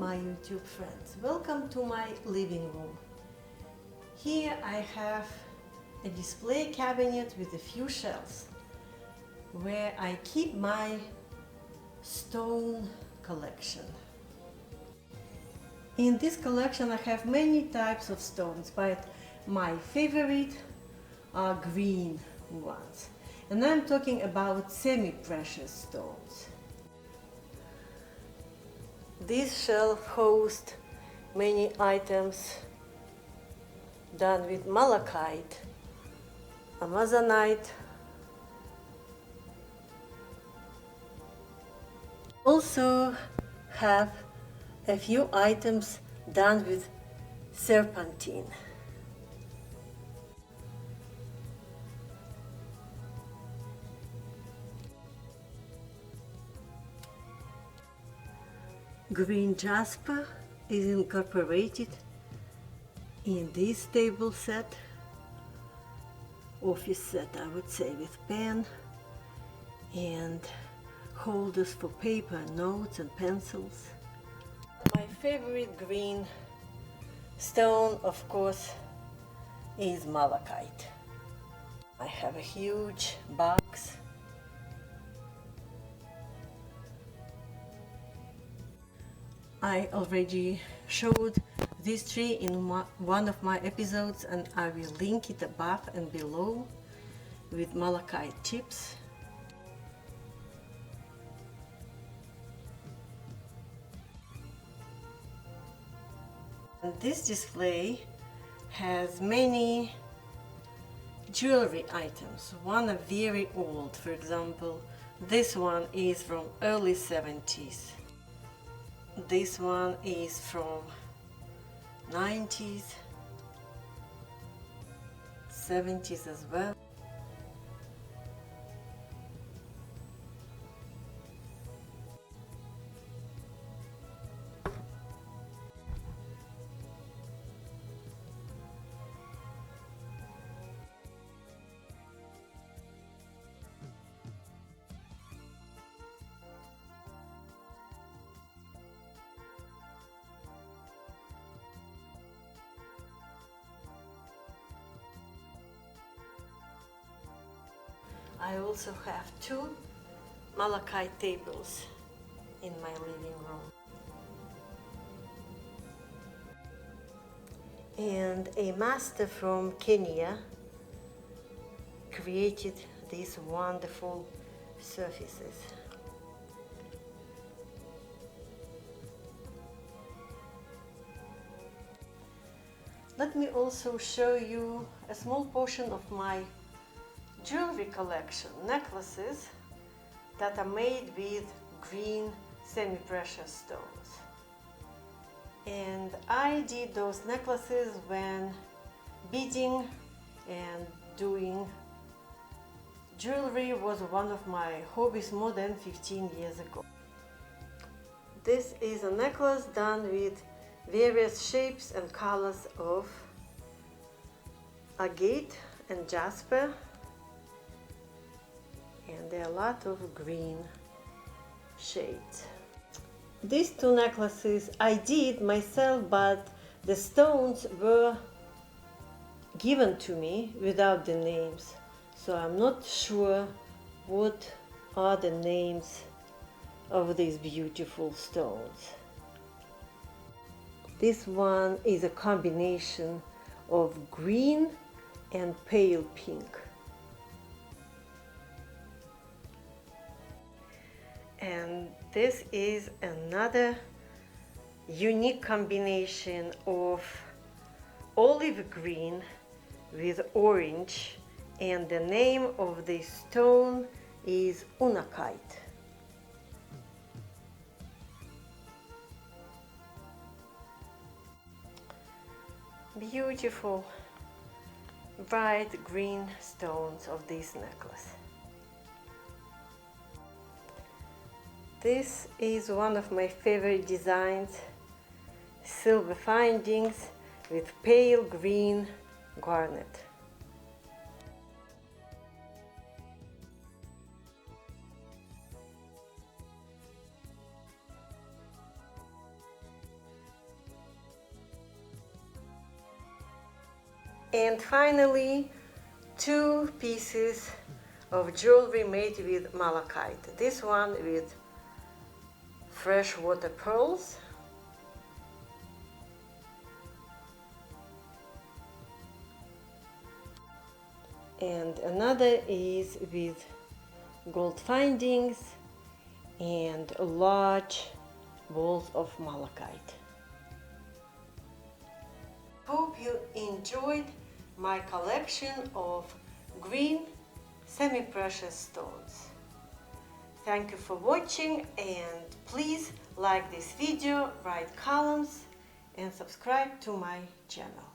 my YouTube friends, welcome to my living room. Here I have a display cabinet with a few shelves where I keep my stone collection. In this collection I have many types of stones, but my favorite are green ones. And I'm talking about semi-precious stones. This shelf hosts many items done with malachite, amazonite, also have a few items done with serpentine. Green jasper is incorporated in this table set, office set I would say, with pen and holders for paper, notes and pencils. My favorite green stone, of course, is malachite. I have a huge box. I already showed this tree in one of my episodes, and I will link it above and below with malachite chips. And this display has many jewelry items. One are very old, for example, this one is from early 70s. This one is from 90s, 70s as well. I also have two malachite tables in my living room. And a master from Kenya created these wonderful surfaces. Let me also show you a small portion of my jewelry collection, necklaces that are made with green semi-precious stones. And I did those necklaces when beading and doing jewelry was one of my hobbies more than 15 years ago. This is a necklace done with various shapes and colors of agate and jasper. And there are a lot of green shades. These two necklaces I did myself, but the stones were given to me without the names, so I'm not sure what are the names of these beautiful stones. This one is a combination of green and pale pink. And this is another unique combination of olive green with orange, and the name of the stone is Unakite. Beautiful bright green stones of this necklace. This is one of my favorite designs, silver findings with pale green garnet. And finally, 2 pieces of jewelry made with malachite. This one with freshwater pearls, and another is with gold findings and large balls of malachite. Hope you enjoyed my collection of green semi-precious stones. Thank you for watching, and please like this video, write columns and subscribe to my channel.